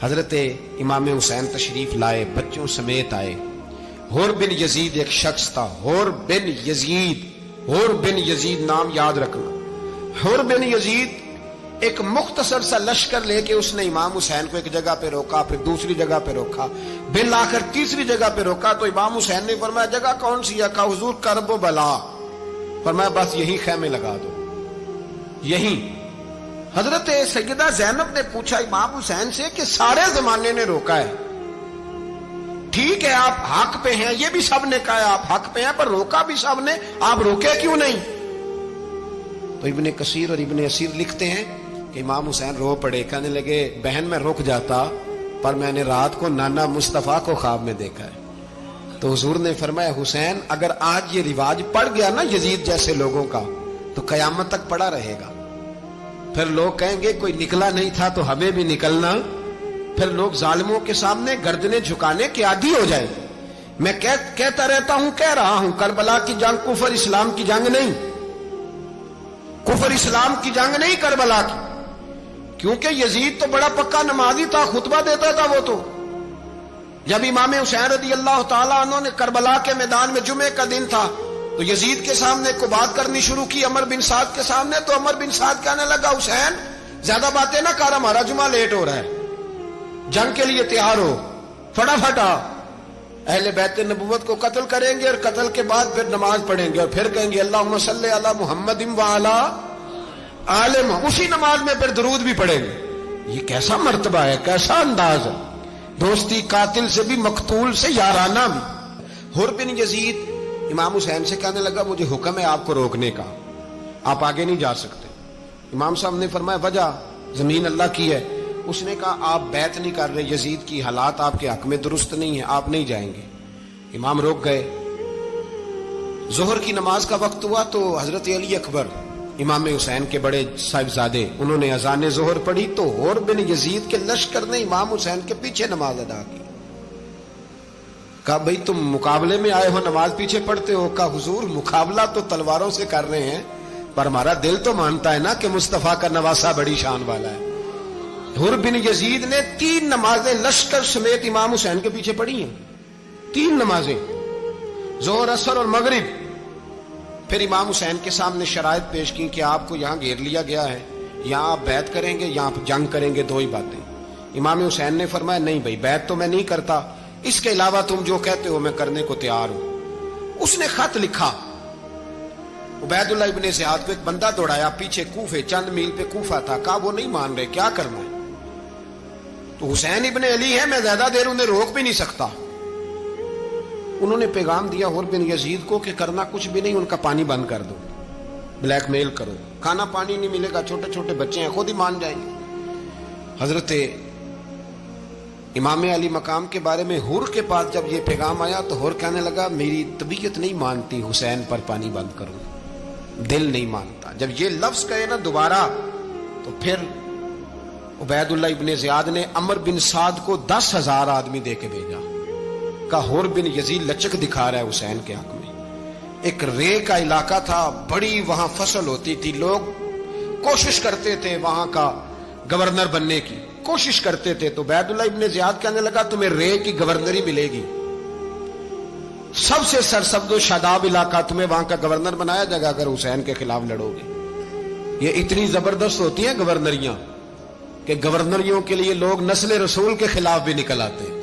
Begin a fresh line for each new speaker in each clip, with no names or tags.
حضرت امام حسین تشریف لائے، بچوں سمیت آئے۔ حور بن یزید ایک شخص تھا، حور بن یزید، حور بن یزید نام یاد رکھنا۔ حور بن یزید ایک مختصر سا لشکر لے کے اس نے امام حسین کو ایک جگہ پہ روکا، پھر دوسری جگہ پہ روکا، بالآخر تیسری جگہ پہ روکا تو امام حسین نے فرمایا جگہ کون سی ہے؟ کہا حضور کرب و بلا۔ فرمایا بس یہی خیمے لگا دو، یہی۔ حضرت سیدہ زینب نے پوچھا امام حسین سے کہ سارے زمانے نے روکا ہے، ٹھیک ہے آپ حق پہ ہیں، یہ بھی سب نے کہا ہے آپ حق پہ ہیں، پر روکا بھی سب نے، آپ روکے کیوں نہیں؟ تو ابن کثیر اور ابن اسیر لکھتے ہیں کہ امام حسین رو پڑے، کہنے لگے بہن میں رک جاتا پر میں نے رات کو نانا مصطفیٰ کو خواب میں دیکھا ہے۔ تو حضور نے فرمایا حسین اگر آج یہ رواج پڑ گیا نا یزید جیسے لوگوں کا تو قیامت تک پڑا رہے گا، پھر لوگ کہیں گے کوئی نکلا نہیں تھا تو ہمیں بھی نکلنا، پھر لوگ ظالموں کے سامنے گردنیں جھکانے کے عادی ہو جائیں۔ میں کہتا رہتا ہوں، کہہ رہا ہوں، کربلا کی جنگ کفر اسلام کی جنگ نہیں، کفر اسلام کی جنگ نہیں کربلا کی، کیونکہ یزید تو بڑا پکا نمازی تھا، خطبہ دیتا تھا وہ تو۔ جب امام حسین رضی اللہ تعالیٰ عنہ نے کربلا کے میدان میں جمعے کا دن تھا تو یزید کے سامنے کو بات کرنی شروع کی عمر بن سعد کے سامنے، تو عمر بن سعد کہنے لگا حسین زیادہ باتیں نہ کر، ہمارا جمعہ لیٹ ہو رہا ہے، جنگ کے لیے تیار ہو، فٹافٹ آ۔ اہل بیت نبوت کو قتل کریں گے اور قتل کے بعد پھر نماز پڑھیں گے اور پھر کہیں گے اللہم صلی علی محمد وعلی آل محمد، اسی نماز میں پھر درود بھی پڑھیں گے۔ یہ کیسا مرتبہ ہے، کیسا انداز ہے، دوستی قاتل سے بھی مقتول سے یارانہ بھی۔ حور بن یزید امام حسین سے کہنے لگا مجھے حکم ہے آپ کو روکنے کا، آپ آگے نہیں جا سکتے۔ امام صاحب نے فرمایا وجہ؟ زمین اللہ کی ہے۔ اس نے کہا آپ بیعت نہیں کر رہے، یزید کی حالات آپ کے حق میں درست نہیں ہیں، آپ نہیں جائیں گے۔ امام روک گئے۔ ظہر کی نماز کا وقت ہوا تو حضرت علی اکبر امام حسین کے بڑے صاحبزادے انہوں نے اذان ظہر پڑھی تو حور بن یزید کے لشکر نے امام حسین کے پیچھے نماز ادا کی۔ کہا بھئی تم مقابلے میں آئے ہو، نماز پیچھے پڑھتے ہو؟ کہا حضور مقابلہ تو تلواروں سے کر رہے ہیں پر ہمارا دل تو مانتا ہے نا کہ مصطفیٰ کا نواسہ بڑی شان والا ہے۔ حور بن یزید نے 3 نمازیں لشکر سمیت امام حسین کے پیچھے پڑھی ہیں، 3 نمازیں، ظہر اثر اور مغرب۔ پھر امام حسین کے سامنے شرائط پیش کی کہ آپ کو یہاں گھیر لیا گیا ہے، یہاں آپ بیعت کریں گے، یہاں آپ جنگ کریں گے، 2 ہی باتیں۔ امام حسین نے فرمایا نہیں بھائی بیعت تو میں نہیں کرتا، اس کے علاوہ تم جو کہتے ہو میں کرنے کو تیار ہوں۔ اس نے خط لکھا، عبید اللہ ابن زیاد کو ایک بندہ دوڑایا پیچھے، کوفے چند میل پہ کوفہ تھا، کہا وہ نہیں مان رہے، کیا کرنا ہے؟ تو حسین ابن علی ہے، میں زیادہ دیر انہیں روک بھی نہیں سکتا۔ انہوں نے پیغام دیا حور بن یزید کو کہ کرنا کچھ بھی نہیں، ان کا پانی بند کر دو، بلیک میل کرو، کھانا پانی نہیں ملے گا، چھوٹے چھوٹے بچے ہیں، خود ہی مان جائیں گے۔ حضرت امام علی مقام کے بارے میں حور کے پاس جب یہ پیغام آیا تو حور کہنے لگا میری طبیعت نہیں مانتی حسین پر پانی بند کروں، دل نہیں مانتا۔ جب یہ لفظ کہے نا دوبارہ تو پھر عبید اللہ ابن زیاد نے عمر بن سعد کو 10,000 آدمی دے کے بھیجا، کہا حور بن یزید لچک دکھا رہا ہے حسین کے حق میں۔ ایک رے کا علاقہ تھا، بڑی وہاں فصل ہوتی تھی، لوگ کوشش کرتے تھے وہاں کا گورنر بننے کی، کوشش کرتے تھے۔ تو عبید اللہ ابن زیاد کہنے لگا تمہیں رے کی گورنری ملے گی، سب سے سرسبز و شاداب علاقہ، تمہیں وہاں کا گورنر بنایا جائے گا اگر حسین کے خلاف لڑو گے۔ یہ اتنی زبردست ہوتی ہیں گورنریاں کہ گورنریوں کے لیے لوگ نسل رسول کے خلاف بھی نکل آتے ہیں،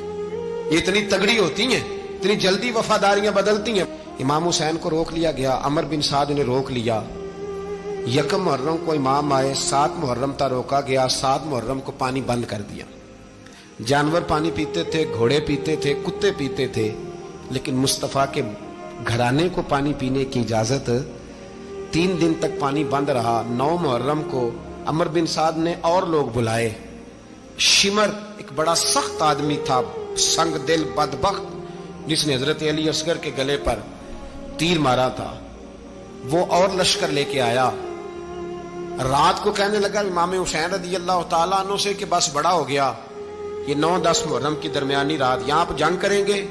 یہ اتنی تگڑی ہوتی ہیں، اتنی جلدی وفاداریاں بدلتی ہیں۔ امام حسین کو روک لیا گیا، عمر بن سعد نے روک لیا۔ 1 محرم کو امام آئے، 7 محرم تا روکا گیا، 7 محرم کو پانی بند کر دیا۔ جانور پانی پیتے تھے، گھوڑے پیتے تھے، کتے پیتے تھے، لیکن مصطفیٰ کے گھرانے کو پانی پینے کی اجازت 3 دن تک پانی بند رہا۔ 9 محرم کو عمر بن سعد نے اور لوگ بلائے۔ شمر ایک بڑا سخت آدمی تھا، سنگ دل بدبخت، جس نے حضرت علی اصغر کے گلے پر تیر مارا تھا، وہ اور لشکر لے کے آیا۔ رات کو کہنے لگا امام حسین رضی اللہ تعالیٰ عنہ سے کہ بس بڑا ہو گیا، یہ 9-10 محرم کی درمیانی رات، یا آپ جنگ کریں گے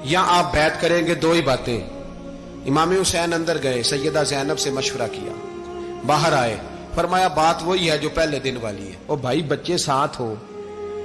یا آپ بیعت کریں گے، 2 ہی باتیں۔ امام حسین اندر گئے، سیدہ زینب سے مشورہ کیا، باہر آئے، فرمایا بات وہی ہے جو پہلے دن والی ہے۔ او بھائی بچے ساتھ ہو،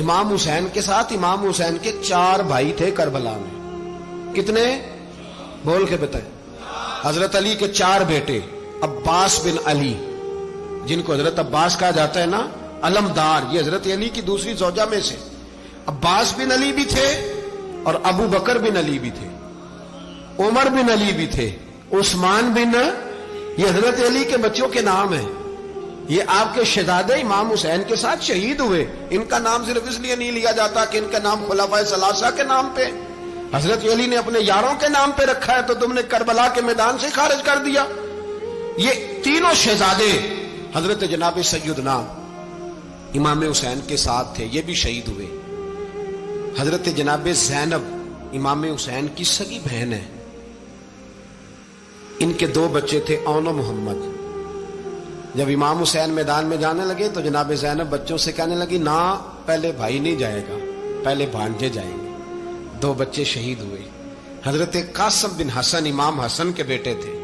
امام حسین کے ساتھ امام حسین کے 4 بھائی تھے کربلا میں. کتنے؟ بول کے بتائیں. حضرت علی کے 4 بیٹے، عباس بن علی جن کو حضرت عباس کہا جاتا ہے نا، علمدار، یہ حضرت علی کی دوسری زوجہ میں سے. عباس بن علی بھی تھے اور ابو بکر بن علی بھی تھے، عمر بن علی بھی تھے، عثمان بن، یہ حضرت علی کے بچوں کے نام ہیں. یہ آپ کے شہزادے امام حسین کے ساتھ شہید ہوئے. ان کا نام صرف اس لیے نہیں لیا جاتا کہ ان کا نام خلفائے ثلاثہ کے نام پہ، حضرت علی نے اپنے یاروں کے نام پہ رکھا ہے تو تم نے کربلا کے میدان سے خارج کر دیا. یہ تینوں شہزادے حضرت جناب سیدنا امام حسین کے ساتھ تھے، یہ بھی شہید ہوئے. حضرت جناب زینب امام حسین کی سگی بہن ہے. ان کے 2 بچے تھے، اون و محمد. جب امام حسین میدان میں جانے لگے تو جناب زینب بچوں سے کہنے لگی، نہ پہلے بھائی نہیں جائے گا، پہلے بھانجے جائیں گے. 2 بچے شہید ہوئے. حضرت قاسم بن حسن امام حسن کے بیٹے تھے.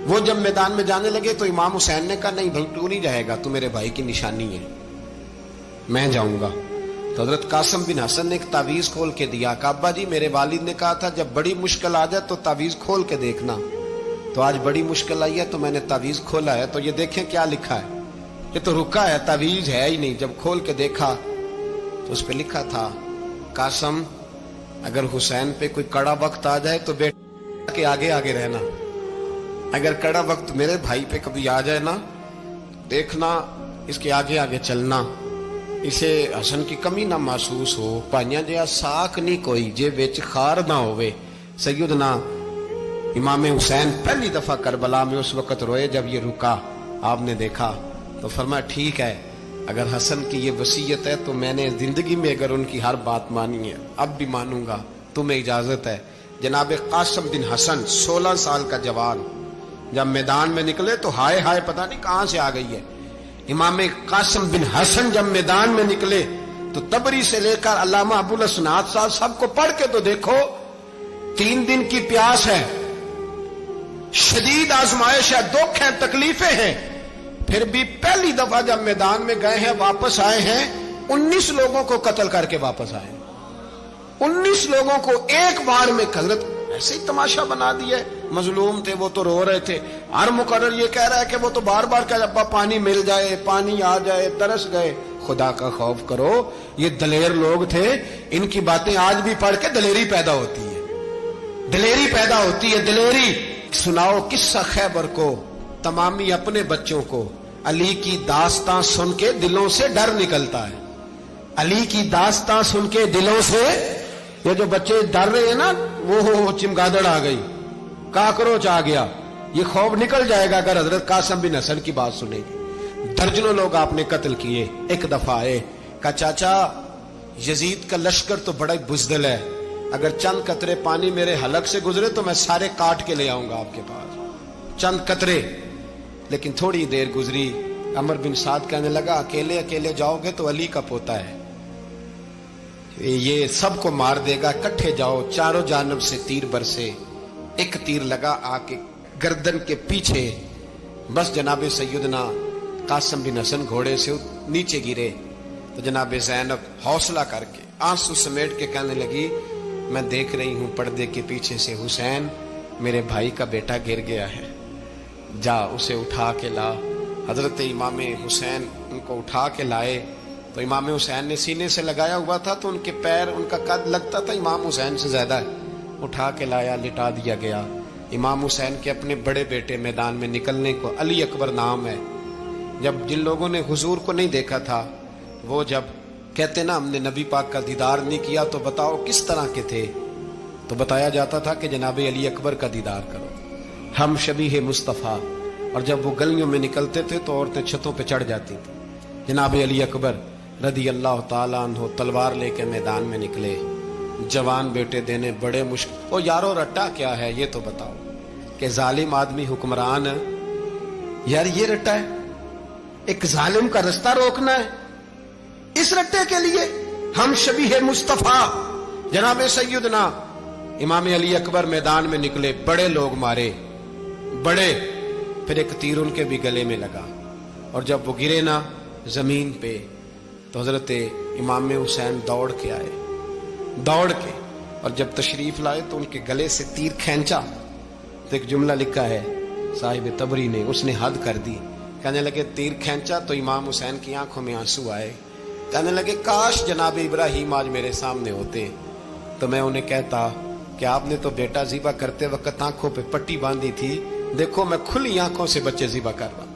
وہ جب میدان میں جانے لگے تو امام حسین نے کہا، نہیں بھائی تو نہیں جائے گا، تو میرے بھائی کی نشانی ہے، میں جاؤں گا. تو حضرت قاسم بن حسن نے ایک تعویذ کھول کے دیا کہ ابا جی میرے والد نے کہا تھا جب بڑی مشکل آ جائے تو تعویذ کھول کے دیکھنا. تو آج بڑی مشکل آئی ہے تو میں نے تعویذ کھولا ہے، تو یہ دیکھیں کیا لکھا ہے. یہ تو رکا ہے، تعویذ ہے ہی نہیں. جب کھول کے دیکھا تو اس پہ لکھا تھا، قاسم اگر حسین پہ کوئی کڑا وقت آ جائے تو بیٹا کے آگے آگے رہنا، اگر کڑا وقت میرے بھائی پہ کبھی آ جائے نا، دیکھنا اس کے آگے آگے چلنا، اسے حسن کی کمی نہ محسوس ہو. پائیاں جہاں ساک نہیں کوئی جے وچ خار نہ ہوئے. سیدنا امام حسین پہلی دفعہ کربلا میں اس وقت روئے جب یہ رکا. آپ نے دیکھا تو فرمایا ٹھیک ہے، اگر حسن کی یہ وصیت ہے تو میں نے زندگی میں اگر ان کی ہر بات مانی ہے اب بھی مانوں گا، تمہیں اجازت ہے. جناب قاسم بن حسن 16 سال کا جوان جب میدان میں نکلے تو ہائے ہائے پتہ نہیں کہاں سے آ گئی ہے. امام قاسم بن حسن جب میدان میں نکلے تو تبری سے لے کر علامہ ابو الاسناد صاحب سب کو پڑھ کے تو دیکھو، 3 دن کی پیاس ہے، شدید آزمائش ہے، دکھ ہے، تکلیفیں ہیں، پھر بھی پہلی دفعہ جب میدان میں گئے ہیں واپس آئے ہیں 19 لوگوں کو قتل کر کے واپس آئے. 19 لوگوں کو ایک بار میں حضرت ایسے ہی تماشا بنا دیا. مظلوم تھے وہ تو رو رہے تھے. ہر مقرر یہ کہہ رہا ہے کہ وہ تو بار بار کہ ابا پانی مل جائے، پانی آ جائے، ترس گئے. خدا کا خوف کرو، یہ دلیر لوگ تھے. ان کی باتیں آج بھی پڑھ کے دلیری پیدا ہوتی ہے، دلیری پیدا ہوتی ہے، دلیری. سناؤ قصہ خیبر کو تمامی اپنے بچوں کو. علی کی داستان سن کے دلوں سے ڈر نکلتا ہے. علی کی داستان سن کے دلوں سے یہ جو بچے ڈر رہے ہیں نا، وہ چمگادڑ آ گئی، کاکروچ آ گیا، یہ خوف نکل جائے گا اگر حضرت قاسم بن حسن کی بات سنے گی. درجنوں لوگ آپ نے قتل کیے. ایک دفعہ آئے کہا چاچا یزید کا لشکر تو بڑا ہی بزدل ہے، اگر چند قطرے پانی میرے حلق سے گزرے تو میں سارے کاٹ کے لے آؤں گا آپ کے پاس، چند قطرے. لیکن تھوڑی دیر گزری، عمر بن سعد کہنے لگا اکیلے اکیلے جاؤ گے تو علی کا پوتا ہے، یہ سب کو مار دے گا، اکٹھے جاؤ. چاروں جانب سے تیر برسے. ایک تیر لگا آ کے گردن کے پیچھے، بس جناب سیدنا قاسم بن حسن گھوڑے سے نیچے گرے. تو جناب زینب حوصلہ کر کے آنسو سمیٹ کے کہنے لگی میں دیکھ رہی ہوں پردے کے پیچھے سے حسین میرے بھائی کا بیٹا گر گیا ہے، جا اسے اٹھا کے لا. حضرت امام حسین ان کو اٹھا کے لائے تو امام حسین نے سینے سے لگایا ہوا تھا تو ان کے پیر، ان کا قد لگتا تھا امام حسین سے زیادہ ہے. اٹھا کے لایا، لٹا دیا گیا. امام حسین کے اپنے بڑے بیٹے میدان میں نکلنے کو علی اکبر نام ہے. جب جن لوگوں نے حضور کو نہیں دیکھا تھا وہ جب کہتے نا ہم نے نبی پاک کا دیدار نہیں کیا تو بتاؤ کس طرح کے تھے، تو بتایا جاتا تھا کہ جناب علی اکبر کا دیدار کرو، ہم شبیہ مصطفیٰ. اور جب وہ گلیوں میں نکلتے تھے تو عورتیں چھتوں پہ چڑھ جاتی تھی. جناب علی اکبر رضی اللہ تعالیٰ عنہ تلوار لے کے میدان میں نکلے. جوان بیٹے دینے بڑے مشکل. او یارو رٹا کیا ہے یہ تو بتاؤ کہ ظالم آدمی حکمران ہے. یار یہ رٹا ہے، ایک ظالم کا رستہ روکنا ہے. اس رٹے کے لیے ہم شبیہ مصطفیٰ جناب سیدنا امام علی اکبر میدان میں نکلے. بڑے لوگ مارے، بڑے. پھر ایک تیر ان کے بھی گلے میں لگا اور جب وہ گرے نا زمین پہ تو حضرت امام حسین دوڑ کے آئے، دوڑ کے، اور جب تشریف لائے تو ان کے گلے سے تیر کھینچا تو ایک جملہ لکھا ہے صاحب تبری نے، اس نے حد کر دی، کہنے لگے تیر کھینچا تو امام حسین کی آنکھوں میں آنسو آئے، کہنے لگے کاش جناب ابراہیم آج میرے سامنے ہوتے تو میں انہیں کہتا کہ آپ نے تو بیٹا ذبح کرتے وقت آنکھوں پہ پٹی باندھی تھی، دیکھو میں کھلی آنکھوں سے بچے ذبح کر رہا،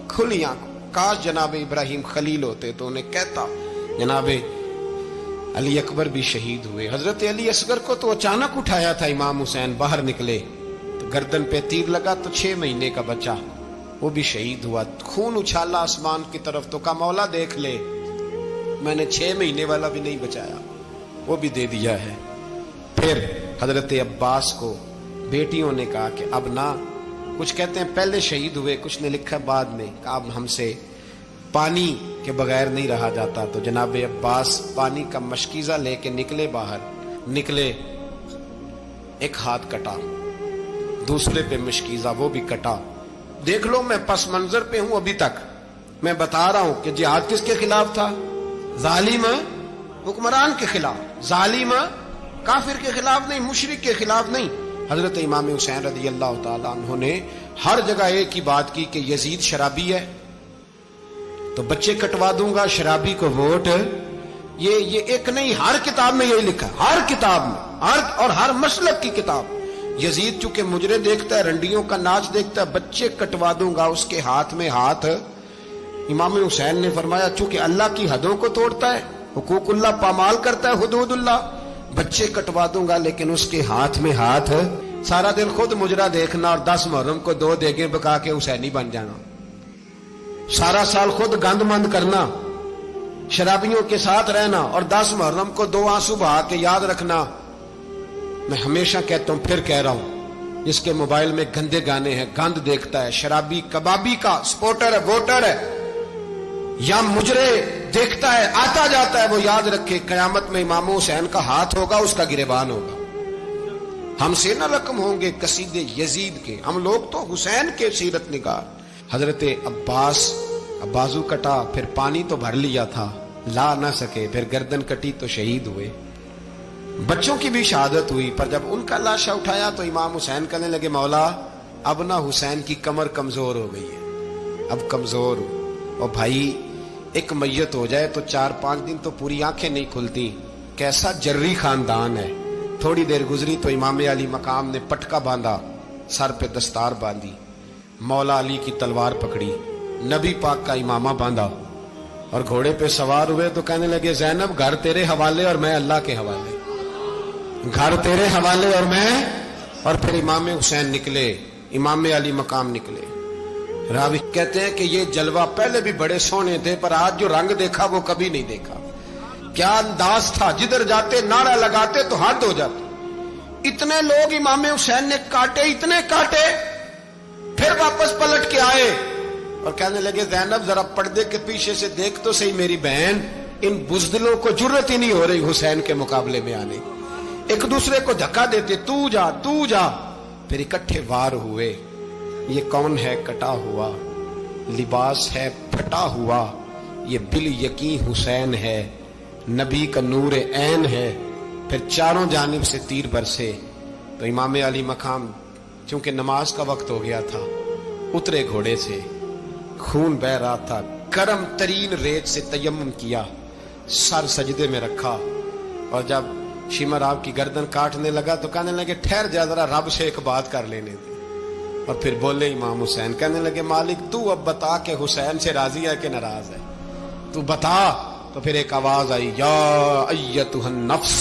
کھلی آنکھوں، کاش جناب ابراہیم خلیل ہوتے تو انہیں کہتا۔ جناب علی اکبر بھی شہید ہوئے، حضرت علی اصغر کو تو اچانک اٹھایا تھا امام حسین، باہر نکلے تو گردن پہ تیر لگا تو 6 مہینے کا بچہ وہ بھی شہید ہوا، خون اچھالا آسمان کی طرف تو کہا مولا دیکھ لے میں نے 6 مہینے والا بھی نہیں بچایا، وہ بھی دے دیا ہے۔ پھر حضرت عباس کو بیٹیوں نے کہا کہ اب نہ، کچھ کہتے ہیں پہلے شہید ہوئے، کچھ نے لکھا بعد میں، کہ اب ہم سے پانی کے بغیر نہیں رہا جاتا، تو جناب عباس پانی کا مشکیزہ لے کے نکلے، باہر نکلے، ایک ہاتھ کٹا، دوسرے پہ مشکیزہ وہ بھی کٹا۔ دیکھ لو میں پس منظر پہ ہوں ابھی تک، میں بتا رہا ہوں کہ جہاد کس کے خلاف تھا؟ ظالم حکمران کے خلاف، ظالم کافر کے خلاف نہیں، مشرک کے خلاف نہیں۔ حضرت امام حسین رضی اللہ تعالیٰ عنہ نے ہر جگہ ایک ہی بات کی کہ یزید شرابی ہے تو بچے کٹوا دوں گا، شرابی کو ووٹ، یہ ایک نہیں، ہر کتاب میں یہی لکھا، ہر کتاب میں، اور ہر مسلک کی کتاب۔ یزید چونکہ مجرے دیکھتا ہے، رنڈیوں کا ناچ دیکھتا ہے، بچے کٹوا دوں گا، اس کے ہاتھ میں ہاتھ۔ امام حسین نے فرمایا چونکہ اللہ کی حدوں کو توڑتا ہے، حقوق اللہ پامال کرتا ہے، حدود اللہ، بچے کٹوا دوں گا لیکن اس کے ہاتھ میں ہاتھ۔ سارا دن خود مجرا دیکھنا اور 10 محرم کو 2 دیگیں پکا کے حسینی بن جانا، سارا سال خود گند مند کرنا، شرابیوں کے ساتھ رہنا اور 10 محرم کو 2 آنسو بہا کے یاد رکھنا۔ میں ہمیشہ کہتا ہوں، پھر کہہ رہا ہوں، جس کے موبائل میں گندے گانے ہیں، گند دیکھتا ہے، شرابی کبابی کا سپورٹر ہے، ووٹر ہے، یا مجرے دیکھتا ہے آتا جاتا ہے، وہ یاد رکھے قیامت میں امام حسین کا ہاتھ ہوگا، اس کا گریبان ہوگا۔ ہم سے نہ رقم ہوں گے قصیدے یزید کے، ہم لوگ تو حسین کے سیرت نگار۔ حضرت عباس بازو کٹا، پھر پانی تو بھر لیا تھا، لا نہ سکے، پھر گردن کٹی تو شہید ہوئے۔ بچوں کی بھی شہادت ہوئی، پر جب ان کا لاشا اٹھایا تو امام حسین کہنے لگے مولا اب نہ حسین کی کمر کمزور ہو گئی ہے، اب کمزور ہو، اور بھائی ایک میت ہو جائے تو 4-5 دن تو پوری آنکھیں نہیں کھلتی، کیسا جری خاندان ہے۔ تھوڑی دیر گزری تو امام علی مقام نے پٹکا باندھا، سر پہ دستار باندھی، مولا علی کی تلوار پکڑی، نبی پاک کا امامہ باندھا اور گھوڑے پہ سوار ہوئے تو کہنے لگے زینب گھر تیرے حوالے اور میں اللہ کے حوالے، گھر تیرے حوالے اور میں۔ اور پھر امام حسین نکلے، امام علی مقام نکلے۔ راوی کہتے ہیں کہ یہ جلوہ پہلے بھی بڑے سونے تھے، پر آج جو رنگ دیکھا وہ کبھی نہیں دیکھا۔ کیا انداز تھا، جدھر جاتے نعرہ لگاتے تو حد ہو جاتے۔ اتنے لوگ امام حسین نے کاٹے، اتنے کاٹے، پھر واپس پلٹ کے آئے اور کہنے لگے زینب ذرا پردے کے پیچھے سے دیکھ تو صحیح میری بہن، ان بزدلوں کو جرت ہی نہیں ہو رہی حسین کے مقابلے میں آنے، ایک دوسرے کو دھکا دیتے، تو جا تو جا، پھر اکٹھے وار ہوئے۔ یہ کون ہے کٹا ہوا، لباس ہے پھٹا ہوا، یہ بال یقین حسین ہے، نبی کا نور عین ہے۔ پھر چاروں جانب سے تیر برسے تو امام علی مقام چونکہ نماز کا وقت ہو گیا تھا، اترے گھوڑے سے، خون بہ رہا تھا، گرم ترین ریت سے تیمم کیا، سر سجدے میں رکھا، اور جب شمر آپ کی گردن کاٹنے لگا تو کہنے لگے ٹھہر جا ذرا رب سے ایک بات کر لینے دے۔ اور پھر بولے امام حسین، کہنے لگے مالک تو اب بتا کہ حسین سے راضی ہے کہ ناراض ہے، تو بتا۔ تو پھر ایک آواز آئی، یا ایتھا النفس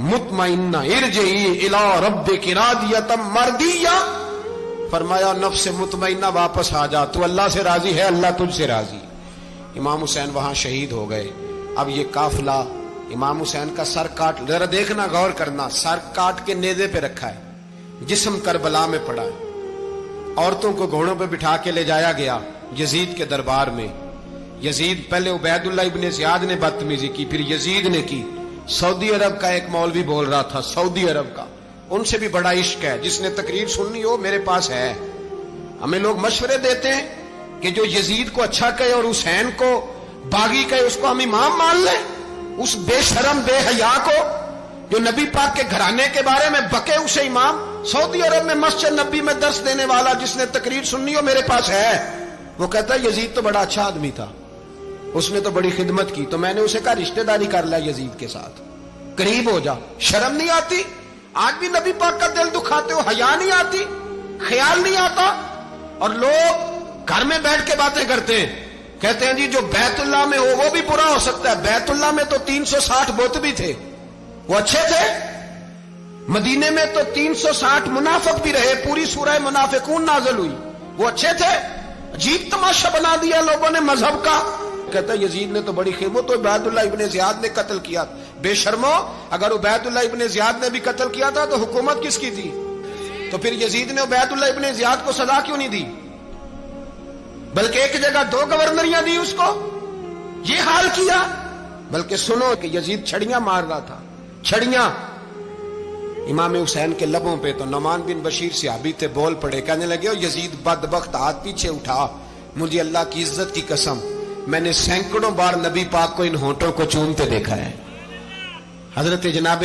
مطمئنہ ارجعی الی ربک راضیۃ مرضیہ، فرمایا نفس مطمئنہ واپس آ جا، تو اللہ سے راضی ہے، اللہ تجھ سے راضی۔ امام حسین وہاں شہید ہو گئے۔ اب یہ قافلہ امام حسین کا سر کاٹ، ذرا دیکھنا غور کرنا، سر کاٹ کے نیزے پہ رکھا ہے، جسم کربلا میں پڑا ہے، عورتوں کو گھوڑوں پہ بٹھا کے لے جایا گیا یزید کے دربار میں۔ یزید پہلے عبید اللہ ابن زیاد نے بدتمیزی کی، پھر یزید نے کی۔ سعودی عرب کا ایک مولوی بول رہا تھا، سعودی عرب کا، ان سے بھی بڑا عشق ہے، جس نے تقریر سننی ہو میرے پاس ہے۔ ہمیں لوگ مشورے دیتے ہیں کہ جو یزید کو اچھا کہے اور حسین کو باغی کہے اس کو ہم امام مان لیں۔ اس بے شرم بے حیا کو جو نبی پاک کے گھرانے کے بارے میں بکے اسے امام سعودی عرب میں مسجد نبی میں درس دینے والا جس نے تقریر سننی ہو میرے پاس ہے. وہ کہتا ہے یزید تو بڑا اچھا آدمی تھا, اس نے تو بڑی خدمت کی, تو میں نے اسے کہا رشتہ داری کر لیا یزید کے ساتھ, قریب ہو جا. شرم نہیں آتی؟ آج بھی نبی پاک کا دل دکھاتے ہو, حیا نہیں آتی, خیال نہیں آتا. اور لوگ گھر میں بیٹھ کے باتیں کرتے ہیں, کہتے ہیں جی جو بیت اللہ میں ہو وہ بھی برا ہو سکتا ہے. بیت اللہ میں تو 360 بت بھی تھے, وہ اچھے تھے. مدینے میں تو 360 منافق بھی رہے, پوری سورہ منافقون نازل ہوئی, وہ اچھے تھے. عجیب تماشا بنا دیا لوگوں نے مذہب کا. کہتا ہے یزید نے تو بڑی وہ تو عبید اللہ ابن زیاد نے قتل کیا. بے شرمو, اگر عبید اللہ ابن زیاد نے بھی قتل کیا تھا تو حکومت کس کی تھی؟ تو پھر یزید نے عبید اللہ ابن زیاد کو سزا کیوں نہیں دی, بلکہ ایک جگہ 2 گورنریاں دی اس کو؟ یہ حال کیا. بلکہ سنو کہ یزید چھڑیاں مار رہا تھا, چھڑیاں. امام حسین کے لبوں پہ تو نعمان بن بشیر صحابی تھے, بول پڑے, کہنے لگے او یزید بدبخت, ہاتھ پیچھے اٹھا, مجھے اللہ کی عزت کی قسم میں نے سینکڑوں بار نبی پاک کو ان ہونٹوں کو چومتے دیکھا ہے. حضرت جناب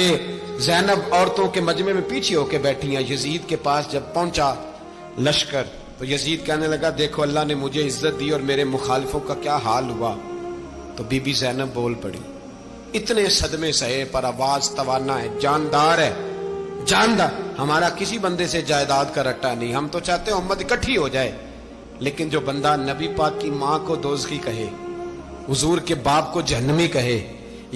زینب عورتوں کے مجمع میں پیچھے ہو کے بیٹھی ہیں. یزید کے پاس جب پہنچا لشکر تو یزید کہنے لگا دیکھو اللہ نے مجھے عزت دی اور میرے مخالفوں کا کیا حال ہوا. تو بی بی زینب بول پڑی, اتنے صدمے سہے پر آواز توانا ہے, جاندار ہے, جاندار. ہمارا کسی بندے سے جائیداد کا رٹا نہیں, ہم تو چاہتے ہیں امت اکٹھی ہو جائے, لیکن جو بندہ نبی پاک کی ماں کو دوزخی کہے, حضور کے باپ کو جہنمی کہے,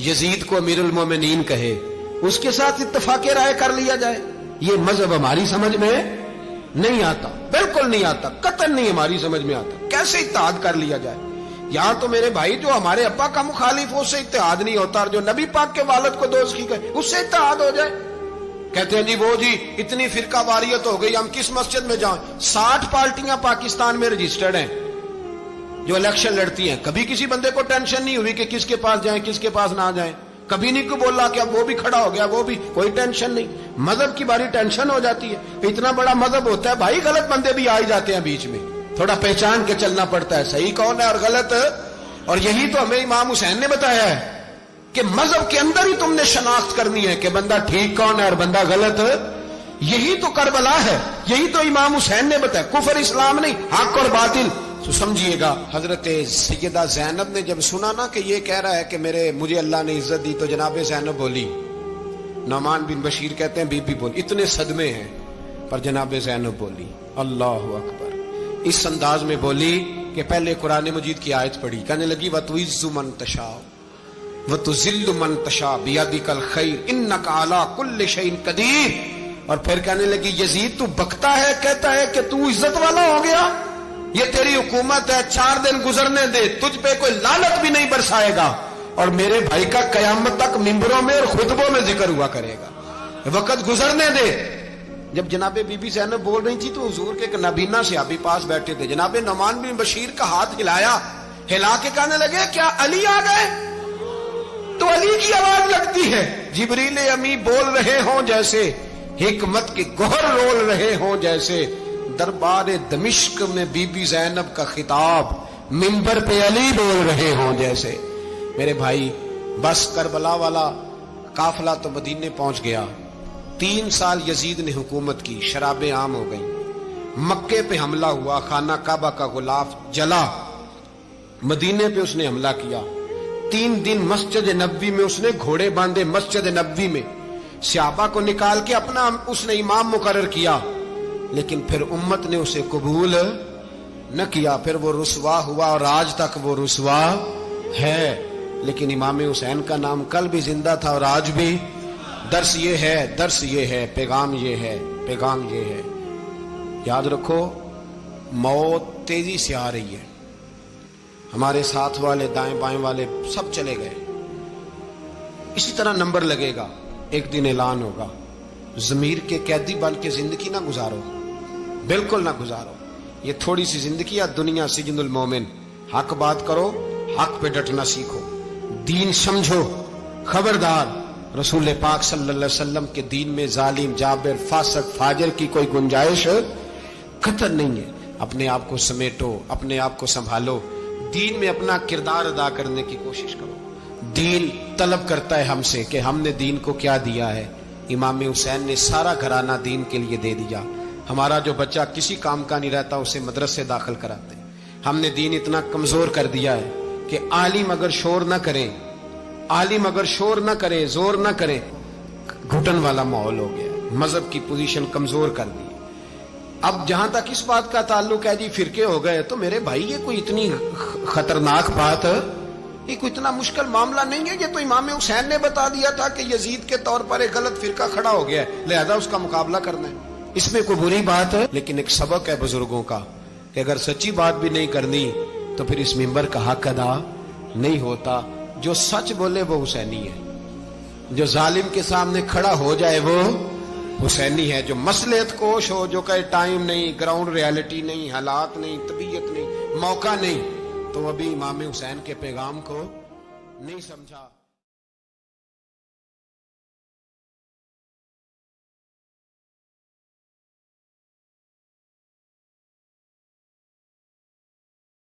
یزید کو امیر المومنین کہے, اس کے ساتھ اتفاق رائے کر لیا جائے, یہ مذہب ہماری سمجھ میں نہیں آتا, بالکل نہیں آتا, قطعاً نہیں ہماری سمجھ میں آتا. کیسے اتحاد کر لیا جائے؟ یہاں تو میرے بھائی جو ہمارے ابا کا مخالف ہو اس سے اتحاد نہیں ہوتا, اور جو نبی پاک کے والد کو دوزخی کہے اس سے اتحاد ہو جائے. کہتے ہیں جی وہ جی اتنی فرقہ واریت ہو گئی, ہم کس مسجد میں جائیں؟ 60 پارٹیاں پاکستان میں رجسٹرڈ ہیں جو الیکشن لڑتی ہیں. کبھی کسی بندے کو ٹینشن نہیں ہوئی کہ کس کے پاس جائیں کس کے پاس نہ جائیں, کبھی نہیں کو بولا کہ اب وہ بھی کھڑا ہو گیا, وہ بھی, کوئی ٹینشن نہیں. مذہب کی باری ٹینشن ہو جاتی ہے. اتنا بڑا مذہب ہوتا ہے بھائی, غلط بندے بھی آ جاتے ہیں بیچ میں, تھوڑا پہچان کے چلنا پڑتا ہے صحیح کون ہے اور غلط. اور یہی تو ہمیں امام حسین نے بتایا ہے کہ مذہب کے اندر ہی تم نے شناخت کرنی ہے کہ بندہ ٹھیک کون ہے اور بندہ غلط. یہی تو کربلا ہے, یہی تو امام حسین نے بتایا, کفر اسلام نہیں, حق اور باطل. تو سمجھیے گا حضرت سیدہ زینب نے جب سنا نا کہ یہ کہہ رہا ہے کہ مجھے اللہ نے عزت دی, تو جناب زینب بولی, نعمان بن بشیر کہتے ہیں بی بی بولی, اتنے صدمے ہیں پر جناب زینب بولی اللہ اکبر, اس انداز میں بولی کہ پہلے قرآن مجید کی آیت پڑھی, کہنے لگی وَتُعِزُّ مَن تَشَاءُ وَتُذِلُّ مَن تَشَاءُ بِيَدِكَ الْخَيْرُ إِنَّكَ عَلَىٰ كُلِّ شَيْءٍ قَدِيرٌ. اور پھر کہنے لگی یزید تو بکتا ہے, کہتا ہے کہ تو عزت والا ہو گیا, یہ تیری حکومت ہے, 4 دن گزرنے دے, تجھ پہ کوئی لعنت بھی نہیں برسائے گا, اور میرے بھائی کا قیامت تک ممبروں میں اور خطبوں میں ذکر ہوا کرے گا, وقت گزرنے دے. جب جناب بی بی زینب بول رہی تھی تو حضور کے نابینا صحابی پاس بیٹھے تھے, جناب نعمان بن بشیر کا ہاتھ ہلایا, ہلا کے کہنے لگے کیا علی آ گئے؟ تو علی کی آواز لگتی ہے, جبریل امی بول رہے ہوں جیسے, حکمت کے گوہر رول رہے ہوں جیسے, دربار دمشق میں بی بی زینب کا خطاب, منبر پہ علی بول رہے ہوں جیسے. میرے بھائی بس کربلا والا قافلہ تو مدینے پہنچ گیا, 3 سال یزید نے حکومت کی, شرابیں عام ہو گئیں, مکے پہ حملہ ہوا, خانہ کعبہ کا غلاف جلا, مدینے پہ اس نے حملہ کیا, 3 دن مسجد نبوی میں اس نے گھوڑے باندھے, مسجد نبوی میں صحابہ کو نکال کے اپنا اس نے امام مقرر کیا, لیکن پھر امت نے اسے قبول نہ کیا, پھر وہ رسوا ہوا اور آج تک وہ رسوا ہے. لیکن امام حسین کا نام کل بھی زندہ تھا اور آج بھی. درس یہ ہے, درس یہ ہے, پیغام یہ ہے, پیغام یہ ہے. یاد رکھو موت تیزی سے آ رہی ہے, ہمارے ساتھ والے دائیں بائیں والے سب چلے گئے, اسی طرح نمبر لگے گا, ایک دن اعلان ہوگا. ضمیر کے قیدی بن کے زندگی نہ گزارو, بالکل نہ گزارو. یہ تھوڑی سی زندگی ہے, دنیا سجن المومن. حق بات کرو, حق پہ ڈٹنا سیکھو, دین سمجھو. خبردار رسول پاک صلی اللہ علیہ وسلم کے دین میں ظالم, جابر, فاسق, فاجر کی کوئی گنجائش قطع نہیں ہے. اپنے آپ کو سمیٹو, اپنے آپ کو سنبھالو, دین میں اپنا کردار ادا کرنے کی کوشش کرو, دین طلب کرتا ہے ہم سے کہ ہم نے دین کو کیا دیا ہے. امام حسین نے سارا گھرانہ دین کے لیے دے دیا. ہمارا جو بچہ کسی کام کا نہیں رہتا اسے مدرسے داخل کراتے. ہم نے دین اتنا کمزور کر دیا ہے کہ عالم اگر شور نہ کرے، عالم اگر شور نہ کرے، زور نہ کرے، گھٹن والا ماحول ہو گیا. مذہب کی پوزیشن کمزور کر دی. اب جہاں تک اس بات کا تعلق ہے جی فرقے ہو گئے، تو میرے بھائی یہ کوئی اتنی خطرناک بات ہے، یہ کوئی اتنا مشکل معاملہ نہیں ہے. یہ تو امام حسین نے بتا دیا تھا کہ یزید کے طور پر ایک غلط فرقہ کھڑا ہو گیا ہے، لہذا اس کا مقابلہ کرنا ہے. اس میں کوئی بری بات ہے؟ لیکن ایک سبق ہے بزرگوں کا کہ اگر سچی بات بھی نہیں کرنی تو پھر اس منبر کا حق ادا نہیں ہوتا. جو سچ بولے وہ حسینی ہے، جو ظالم کے سامنے کھڑا ہو جائے وہ حسینی ہے. جو مصلحت کوش ہو، جو کہے ٹائم نہیں، گراؤنڈ ریالٹی نہیں، حالات نہیں، طبیعت نہیں، موقع نہیں، تو ابھی امام حسین کے پیغام کو نہیں سمجھا.